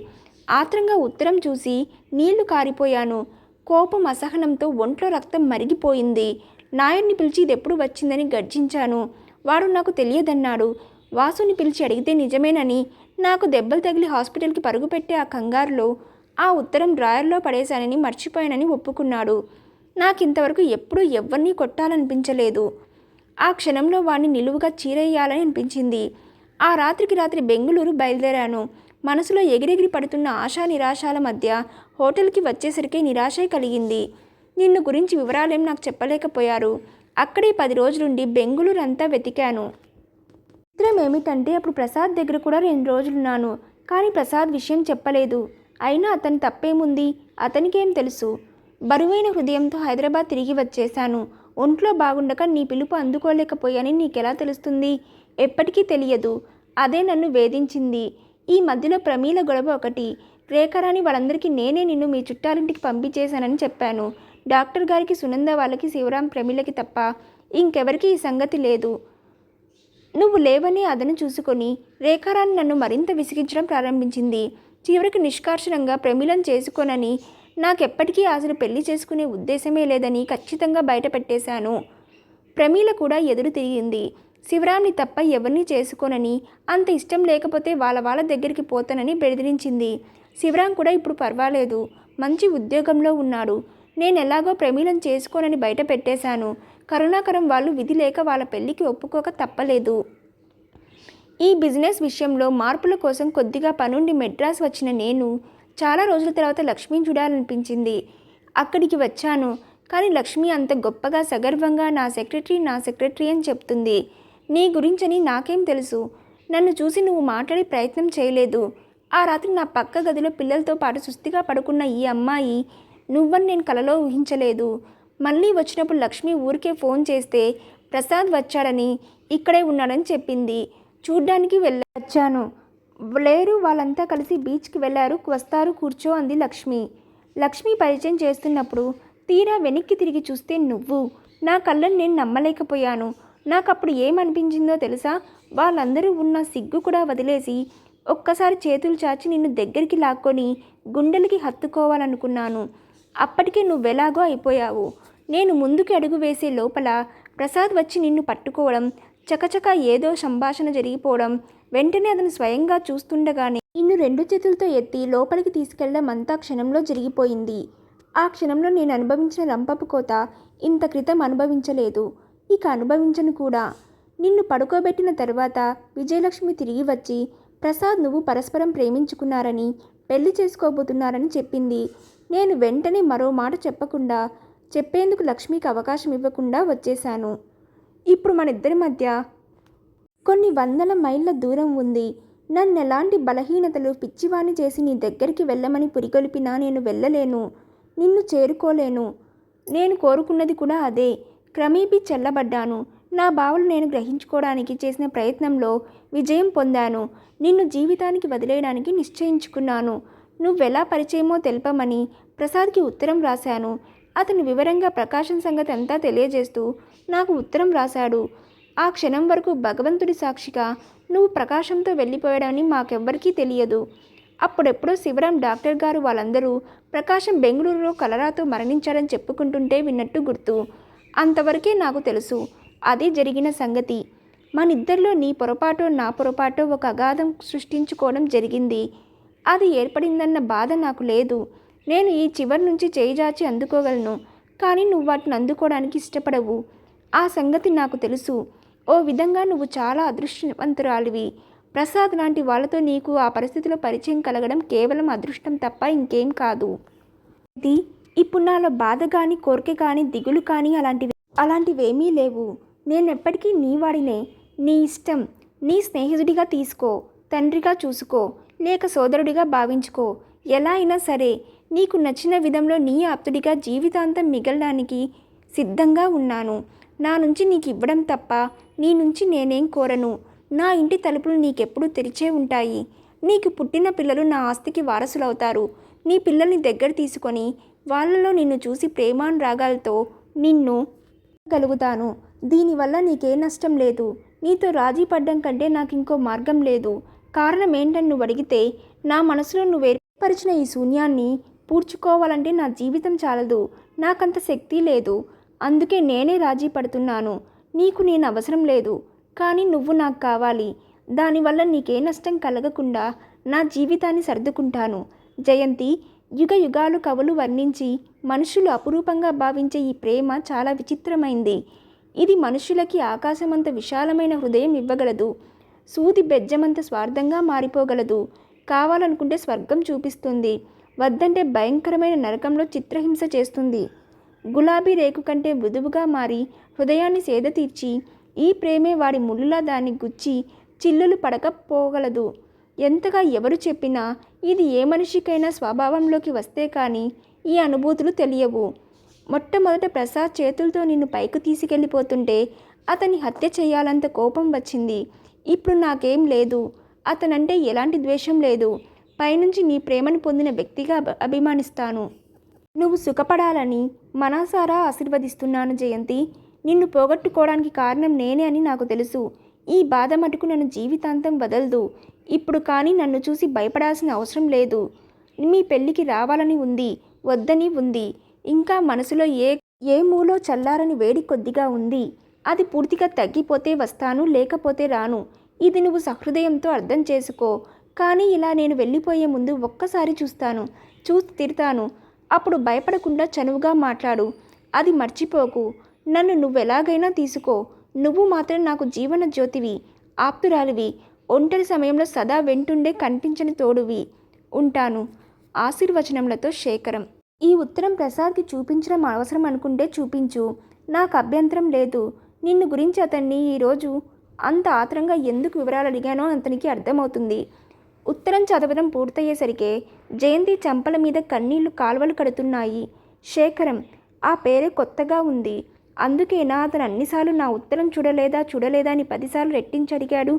ఆత్రంగా ఉత్తరం చూసి నీళ్లు కారిపోయాను. కోపం అసహనంతో ఒంట్లో రక్తం మరిగిపోయింది. నాయర్ని పిలిచి ఇదెప్పుడు వచ్చిందని గర్జించాను. వాడు నాకు తెలియదన్నాడు. వాసుని పిలిచి అడిగితే నిజమేనని, నాకు దెబ్బలు తగిలి హాస్పిటల్కి పరుగు పెట్టే ఆ కంగారులో ఆ ఉత్తరం డ్రాయర్లో పడేశానని, మర్చిపోయానని ఒప్పుకున్నాడు. నాకింతవరకు ఎప్పుడూ ఎవ్వరినీ కొట్టాలనిపించలేదు. ఆ క్షణంలో వాడిని నిలువుగా చీరేయాలని అనిపించింది. ఆ రాత్రికి రాత్రి బెంగుళూరు బయలుదేరాను. మనసులో ఎగిరెగిరి పడుతున్న ఆశా నిరాశాల మధ్య హోటల్కి వచ్చేసరికి నిరాశే కలిగింది. నిన్ను గురించి వివరాలేం నాకు చెప్పలేకపోయారు. అక్కడే 10 రోజులుండి బెంగుళూరు అంతా వెతికాను. చిత్రం ఏమిటంటే అప్పుడు ప్రసాద్ దగ్గర కూడా 2 రోజులున్నాను. కానీ ప్రసాద్ విషయం చెప్పలేదు. అయినా అతని తప్పేముంది? అతనికేం తెలుసు? బరువైన హృదయంతో హైదరాబాద్ తిరిగి వచ్చేశాను. ఒంట్లో బాగుండక నీ పిలుపు అందుకోలేకపోయాని నీకెలా తెలుస్తుంది? ఎప్పటికీ తెలియదు. అదే నన్ను వేధించింది. ఈ మధ్యలో ప్రమీల గొడవ ఒకటి. రేఖరాని వాళ్ళందరికీ నేనే నిన్ను మీ చుట్టాలింటికి పంపించేశానని చెప్పాను. డాక్టర్ గారికి, సునంద వాళ్ళకి, శివరాం, ప్రమీలకి తప్ప ఇంకెవరికీ ఈ సంగతి లేదు. నువ్వు లేవని అదను చూసుకొని రేఖారాన్ని నన్ను మరింత విసిగించడం ప్రారంభించింది. చివరికి నిష్కర్షణంగా ప్రమీలను చేసుకోనని, నాకెప్పటికీ అసలు పెళ్లి చేసుకునే ఉద్దేశమే లేదని ఖచ్చితంగా బయటపెట్టేశాను. ప్రమీల కూడా ఎదురు తిరిగింది. శివరాంని తప్ప ఎవరిని చేసుకోనని, అంత ఇష్టం లేకపోతే వాళ్ళ దగ్గరికి పోతానని బెదిరించింది. శివరాం కూడా ఇప్పుడు పర్వాలేదు, మంచి ఉద్యోగంలో ఉన్నాడు. నేనెలాగో ప్రమీలను చేసుకోనని బయట పెట్టేశాను. కరుణాకరం వాళ్ళు విధి లేక వాళ్ళ పెళ్లికి ఒప్పుకోక తప్పలేదు. ఈ బిజినెస్ విషయంలో మార్పుల కోసం కొద్దిగా పనుండి మెడ్రాస్ వచ్చిన నేను చాలా రోజుల తర్వాత లక్ష్మిని చూడాలనిపించింది. అక్కడికి వచ్చాను. కానీ లక్ష్మి అంత గొప్పగా సగర్వంగా నా సెక్రటరీ అని చెప్తుంది. నీ గురించని నాకేం తెలుసు? నన్ను చూసి నువ్వు మాట్లాడే ప్రయత్నం చేయలేదు. ఆ రాత్రి నా పక్క గదిలో పిల్లలతో పాటు సుస్థిగా పడుకున్న ఈ అమ్మాయి నువ్వని నేను కలలో ఊహించలేదు. మళ్ళీ వచ్చినప్పుడు లక్ష్మి ఊరికే ఫోన్ చేస్తే ప్రసాద్ వచ్చాడని, ఇక్కడే ఉన్నాడని చెప్పింది. చూడ్డానికి వచ్చాను. లేరు, వాళ్ళంతా కలిసి బీచ్కి వెళ్ళారు, వస్తారు, కూర్చో అంది లక్ష్మి. లక్ష్మి పరిచయం చేస్తున్నప్పుడు తీరా వెనక్కి తిరిగి చూస్తే నువ్వు. నా కళ్ళని నేను నమ్మలేకపోయాను. నాకప్పుడు ఏమనిపించిందో తెలుసా? వాళ్ళందరూ ఉన్న సిగ్గు కూడా వదిలేసి ఒక్కసారి చేతులు చాచి నిన్ను దగ్గరికి లాక్కొని గుండెలకి హత్తుకోవాలనుకున్నాను. అప్పటికే నువ్వెలాగో అయిపోయావు. నేను ముందుకు అడుగు వేసే లోపల ప్రసాద్ వచ్చి నిన్ను పట్టుకోవడం, చకచక ఏదో సంభాషణ జరిగిపోవడం, వెంటనే అతను స్వయంగా చూస్తుండగానే నిన్ను 2 చేతులతో ఎత్తి లోపలికి తీసుకెళ్లడం అంతా క్షణంలో జరిగిపోయింది. ఆ క్షణంలో నేను అనుభవించిన రంపపు కోత ఇంత క్రితం అనుభవించలేదు, ఇక అనుభవించను కూడా. నిన్ను పడుకోబెట్టిన తర్వాత విజయలక్ష్మి తిరిగి వచ్చి ప్రసాద్ నువ్వు పరస్పరం ప్రేమించుకున్నారని, పెళ్లి చేసుకోబోతున్నారని చెప్పింది. నేను వెంటనే మరో మాట చెప్పకుండా, చెప్పేందుకు లక్ష్మికి అవకాశం ఇవ్వకుండా వచ్చేశాను. ఇప్పుడు మన ఇద్దరి మధ్య కొన్ని వందల మైళ్ళ దూరం ఉంది. నన్నెలాంటి బలహీనతలు పిచ్చివాణ్ణి చేసి నీ దగ్గరికి వెళ్ళమని పురికొల్పినా నేను వెళ్ళలేను. నిన్ను చేరుకోలేను. నేను కోరుకున్నది కూడా అదే. క్రమేపీ చల్లబడ్డాను. నా భావాలు నేను గ్రహించుకోవడానికి చేసిన ప్రయత్నంలో విజయం పొందాను. నిన్ను జీవితానికి వదిలేయడానికి నిశ్చయించుకున్నాను. నువ్వెలా పరిచయమో తెలపమని ప్రసాద్కి ఉత్తరం రాశాను. అతను వివరంగా ప్రకాశం సంగతి అంతా తెలియజేస్తూ నాకు ఉత్తరం రాశాడు. ఆ క్షణం వరకు భగవంతుడి సాక్షిగా నువ్వు ప్రకాశంతో వెళ్ళిపోయాడని మాకెవ్వరికీ తెలియదు. అప్పుడెప్పుడో శివరాం డాక్టర్ గారు వాళ్ళందరూ ప్రకాశం బెంగళూరులో కలరాతో మరణించాడని చెప్పుకుంటుంటే విన్నట్టు గుర్తు. అంతవరకే నాకు తెలుసు. అది జరిగిన సంగతి. మనిద్దరిలో నీ పొరపాటో నా పొరపాటో ఒక అగాధం సృష్టించుకోవడం జరిగింది. అది ఏర్పడిందన్న బాధ నాకు లేదు. నేను ఈ చివరి నుంచి చేయిజాచి అందుకోగలను. కానీ నువ్వు వాటిని అందుకోవడానికి ఇష్టపడవు. ఆ సంగతి నాకు తెలుసు. ఓ విధంగా నువ్వు చాలా అదృష్టవంతురాలివి. ప్రసాద్ లాంటి వాళ్ళతో నీకు ఆ పరిస్థితిలో పరిచయం కలగడం కేవలం అదృష్టం తప్ప ఇంకేం కాదు. ఇది ఇప్పుడు నాలో బాధ కానీ, కోరిక కానీ, దిగులు కానీ అలాంటివేమీ లేవు. నేనెప్పటికీ నీ వాడినే. నీ ఇష్టం. నీ స్నేహితుడిగా తీసుకో, తండ్రిగా చూసుకో, లేక సోదరుడిగా భావించుకో. ఎలా అయినా సరే నీకు నచ్చిన విధంలో నీ ఆప్తుడిగా జీవితాంతం మిగలడానికి సిద్ధంగా ఉన్నాను. నా నుంచి నీకు ఇవ్వడం తప్ప నీ నుంచి నేనేం కోరను. నా ఇంటి తలుపులు నీకెప్పుడూ తెరిచే ఉంటాయి. నీకు పుట్టిన పిల్లలు నా ఆస్తికి వారసులవుతారు. నీ పిల్లల్ని దగ్గర తీసుకొని వాళ్ళలో నిన్ను చూసి ప్రేమానురాగాలతో నిన్ను గలుగుతాను. దీనివల్ల నీకే నష్టం లేదు. నీతో రాజీ పడ్డం కంటే నాకు ఇంకో మార్గం లేదు. కారణం ఏంటని నువ్వు అడిగితే, నా మనసులో నువ్వు ఏర్పరిచిన ఈ శూన్యాన్ని పూడ్చుకోవాలంటే నా జీవితం చాలదు. నాకంత శక్తి లేదు. అందుకే నేనే రాజీ పడుతున్నాను. నీకు నేను అవసరం లేదు. కానీ నువ్వు నాకు కావాలి. దానివల్ల నీకే నష్టం కలగకుండా నా జీవితాన్ని సర్దుకుంటాను. జయంతి, యుగ యుగాలు కవులు వర్ణించి మనుషులు అపురూపంగా భావించే ఈ ప్రేమ చాలా విచిత్రమైంది. ఇది మనుషులకి ఆకాశమంత విశాలమైన హృదయం ఇవ్వగలదు. సూది బెజ్జమంత స్వార్థంగా మారిపోగలదు. కావాలనుకుంటే స్వర్గం చూపిస్తుంది. వద్దంటే భయంకరమైన నరకంలో చిత్రహింస చేస్తుంది. గులాబీ రేకు కంటే మృదువుగా మారి హృదయాన్ని సేద తీర్చి ఈ ప్రేమే వాడి ముళ్ళులా దాన్ని గుచ్చి చిల్లులు పడకపోగలదు. ఎంతగా ఎవరు చెప్పినా ఇది ఏ మనిషికైనా స్వభావంలోకి వస్తే కానీ ఈ అనుభూతులు తెలియవు. మొట్టమొదట ప్రసాద్ చేతులతో నిన్ను పైకి తీసుకెళ్ళిపోతుంటే అతన్ని హత్య చేయాలంత కోపం వచ్చింది. ఇప్పుడు నాకేం లేదు. అతనంటే ఎలాంటి ద్వేషం లేదు. పైనుంచి నీ ప్రేమను పొందిన వ్యక్తిగా అభిమానిస్తాను. నువ్వు సుఖపడాలని మనసారా ఆశీర్వదిస్తున్నాను జయంతి. నిన్ను పోగొట్టుకోవడానికి కారణం నేనే అని నాకు తెలుసు. ఈ బాధ మటుకు నన్ను జీవితాంతం వదలదు. ఇప్పుడు కానీ నన్ను చూసి భయపడాల్సిన అవసరం లేదు. మీ పెళ్ళికి రావాలని ఉంది, వద్దని ఉంది. ఇంకా మనసులో ఏ మూలో చల్లారని వేడి కొద్దిగా ఉంది. అది పూర్తిగా తగ్గిపోతే వస్తాను, లేకపోతే రాను. ఇది నువ్వు సహృదయంతో అర్థం చేసుకో. కానీ ఇలా నేను వెళ్ళిపోయే ముందు ఒక్కసారి చూసి తిడతాను. అప్పుడు భయపడకుండా చనువుగా మాట్లాడు. అది మర్చిపోకు. నన్ను నువ్వెలాగైనా తీసుకో. నువ్వు మాత్రం నాకు జీవన జ్యోతివి, ఆప్తురాలివి, ఒంటరి సమయంలో సదా వెంటుండే కనిపించని తోడువి. ఉంటాను. ఆశీర్వచనములతో శేఖరం. ఈ ఉత్తరం ప్రసాద్కి చూపించడం అవసరం అనుకుంటే చూపించు. నాకు అభ్యంతరం లేదు. నిన్ను గురించి అతన్ని ఈరోజు అంత ఆత్రంగా ఎందుకు వివరాలు అడిగానో అతనికి అర్థమవుతుంది. ఉత్తరం చదవడం పూర్తయ్యేసరికే జయంతి చెంపల మీద కన్నీళ్లు కాలువలు కడుతున్నాయి. శేఖరం, ఆ పేరే కొత్తగా ఉంది. అందుకేనా అతను అన్నిసార్లు నా ఉత్తరం చూడలేదా అని 10 సార్లు రెట్టించి అడిగాడు?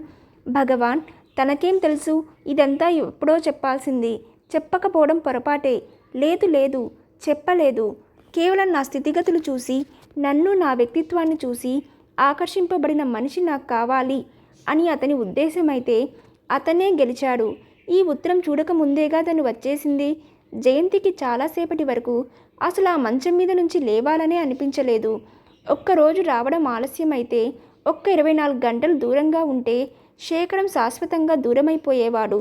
భగవాన్, తనకేం తెలుసు? ఇదంతా ఎప్పుడో చెప్పాల్సింది. చెప్పకపోవడం పొరపాటే. లేదు, చెప్పలేదు. కేవలం నా స్థితిగతులు చూసి, నన్ను, నా వ్యక్తిత్వాన్ని చూసి ఆకర్షింపబడిన మనిషి నాకు కావాలి అని అతని ఉద్దేశమైతే అతనే గెలిచాడు. ఈ ఉత్తరం చూడకముందేగా తను వచ్చేసింది. జయంతికి చాలాసేపటి వరకు అసలు ఆ మంచం మీద నుంచి లేవాలనే అనిపించలేదు. ఒక్కరోజు రావడం ఆలస్యమైతే, 24 గంటలు దూరంగా ఉంటే శేఖరం శాశ్వతంగా దూరమైపోయేవాడు.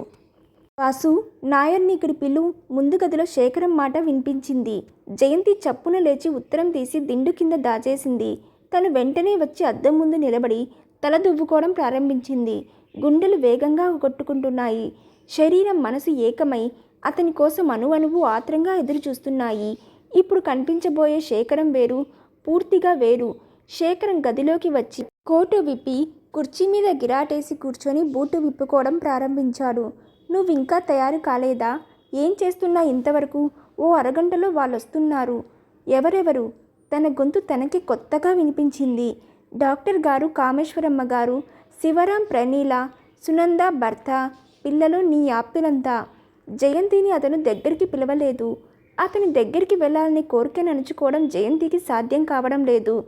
వాసు, నాయర్ని ఇక్కడి పిలు. ముందు గదిలో శేఖరం మాట వినిపించింది. జయంతి చప్పున లేచి ఉత్తరం తీసి దిండు కింద దాచేసింది. తను వెంటనే వచ్చి అద్దం ముందు నిలబడి తల దువ్వుకోవడం ప్రారంభించింది. గుండెలు వేగంగా కొట్టుకుంటున్నాయి. శరీరం మనసు ఏకమై అతని కోసం అణువణువు ఆత్రంగా ఎదురు చూస్తున్నాయి. ఇప్పుడు కనిపించబోయే శేఖరం వేరు, పూర్తిగా వేరు. శేఖరం గదిలోకి వచ్చి కోటు విప్పి కుర్చీ మీద గిరాటేసి కూర్చొని బూటు విప్పుకోవడం ప్రారంభించాడు. నువ్వింకా తయారు కాలేదా? ఏం చేస్తున్నా ఇంతవరకు? ఓ అరగంటలో వాళ్ళొస్తున్నారు. ఎవరెవరు? తన గొంతు తనకి కొత్తగా వినిపించింది. డాక్టర్ గారు, కామేశ్వరమ్మ గారు, శివరాం, ప్రణీల, సునంద భర్త, పిల్లలు, నీ ఆప్తులంతా. జయంతిని అతను దగ్గరికి పిలవలేదు. అతని దగ్గరికి వెళ్ళాలని కోరికను అణుచుకోవడం జయంతికి సాధ్యం కావడం లేదు.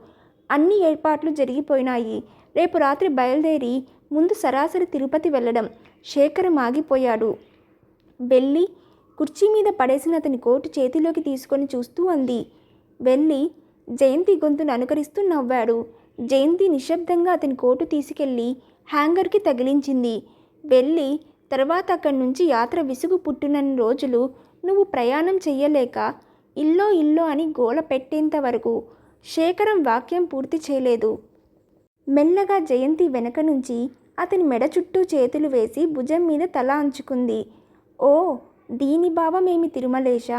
అన్ని ఏర్పాట్లు జరిగిపోయినాయి. రేపు రాత్రి బయలుదేరి ముందు సరాసరి తిరుపతి వెళ్ళడం. శేఖరం ఆగిపోయాడు. వెళ్ళి కుర్చీ మీద పడేసిన అతని కోటు చేతిలోకి తీసుకొని చూస్తూ అంది. వెళ్ళి జయంతి గొంతును అనుకరిస్తూ నవ్వాడు. జయంతి నిశ్శబ్దంగా అతని కోటు తీసుకెళ్ళి హ్యాంగర్కి తగిలించింది. వెళ్ళి తర్వాత అక్కడి నుంచి యాత్ర విసుగు పుట్టినన్ని రోజులు నువ్వు ప్రయాణం చెయ్యలేక ఇల్లో అని గోల పెట్టేంత వరకు. శేఖరం వాక్యం పూర్తి చేయలేదు. మెల్లగా జయంతి వెనక నుంచి అతని మెడ చుట్టూ చేతులు వేసి భుజం మీద తల అంచుకుంది. ఓ, దీని భావమేమి తిరుమలేశ?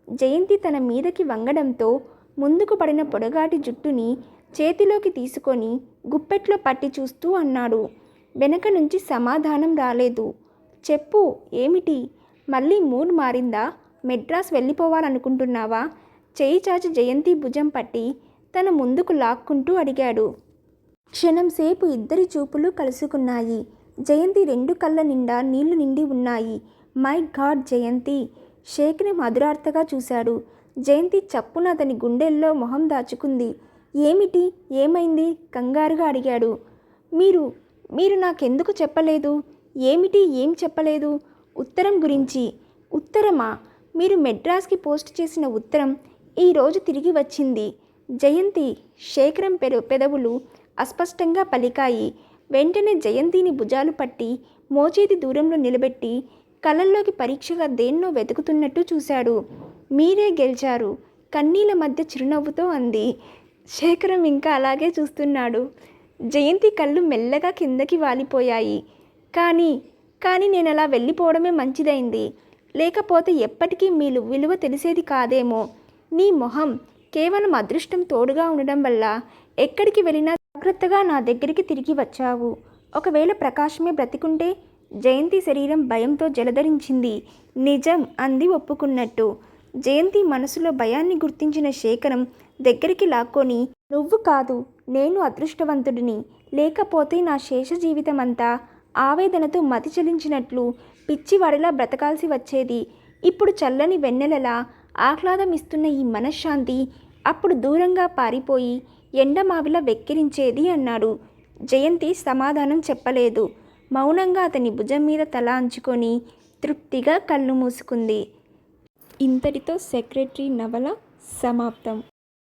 జయంతి తన మీదకి వంగడంతో ముందుకు పడిన పొడగాటి జుట్టుని చేతిలోకి తీసుకొని గుప్పెట్లో పట్టి చూస్తూ అన్నాడు. వెనక నుంచి సమాధానం రాలేదు. చెప్పు, ఏమిటి? మళ్ళీ మూడ్ మారిందా? మెడ్రాస్ వెళ్ళిపోవాలనుకుంటున్నావా? చేయి చాచి జయంతి భుజం పట్టి తన ముందుకు లాక్కుంటూ అడిగాడు. క్షణంసేపు ఇద్దరి చూపులు కలుసుకున్నాయి. జయంతి రెండు కళ్ళ నిండా నీళ్లు నిండి ఉన్నాయి. మై గాడ్ జయంతి! శేఖరం అదురార్తగా చూశాడు. జయంతి చప్పున అతని గుండెల్లో మొహం దాచుకుంది. ఏమిటి? ఏమైంది? కంగారుగా అడిగాడు. మీరు నాకెందుకు చెప్పలేదు? ఏమిటి? ఏం చెప్పలేదు? ఉత్తరం గురించి. ఉత్తరమా? మీరు మెడ్రాస్కి పోస్ట్ చేసిన ఉత్తరం ఈరోజు తిరిగి వచ్చింది. జయంతి! శేఖరం పెదవులు అస్పష్టంగా పలికాయి. వెంటనే జయంతిని భుజాలు పట్టి మోచేతి దూరంలో నిలబెట్టి కళ్ళల్లోకి పరీక్షగా దేన్నో వెతుకుతున్నట్టు చూశాడు. మీరే గెలిచారు, కన్నీళ్ళ మధ్య చిరునవ్వుతో అంది. శేఖరం ఇంకా అలాగే చూస్తున్నాడు. జయంతి కళ్ళు మెల్లగా కిందకి వాలిపోయాయి. కానీ నేను అలా వెళ్ళిపోవడమే మంచిదైంది. లేకపోతే ఎప్పటికీ మీ విలువ తెలిసేది కాదేమో. నీ మొహం కేవలం అదృష్టం తోడుగా ఉండడం వల్ల ఎక్కడికి వెళ్ళినా జాగ్రత్తగా నా దగ్గరికి తిరిగి వచ్చావు. ఒకవేళ ప్రకాశమే బ్రతికుంటే? జయంతి శరీరం భయంతో జలధరించింది. నిజం అంది ఒప్పుకున్నట్టు. జయంతి మనసులో భయాన్ని గుర్తించిన శేఖరం దగ్గరికి లాక్కొని, నువ్వు కాదు, నేను అదృష్టవంతుడిని. లేకపోతే నా శేష జీవితమంతా ఆవేదనతో మతి చలించినట్లు పిచ్చివాడిలా బ్రతకాల్సి వచ్చేది. ఇప్పుడు చల్లని వెన్నెలలా ఆహ్లాదం ఇస్తున్న ఈ మనశ్శాంతి అప్పుడు దూరంగా పారిపోయి ఎండమావిలా వెక్కిరించేది అన్నాడు. జయంతి సమాధానం చెప్పలేదు. మౌనంగా అతని భుజం మీద తల అంచుకొని తృప్తిగా కళ్ళు మూసుకుంది. ఇంతటితో సెక్రటరీ నవల సమాప్తం.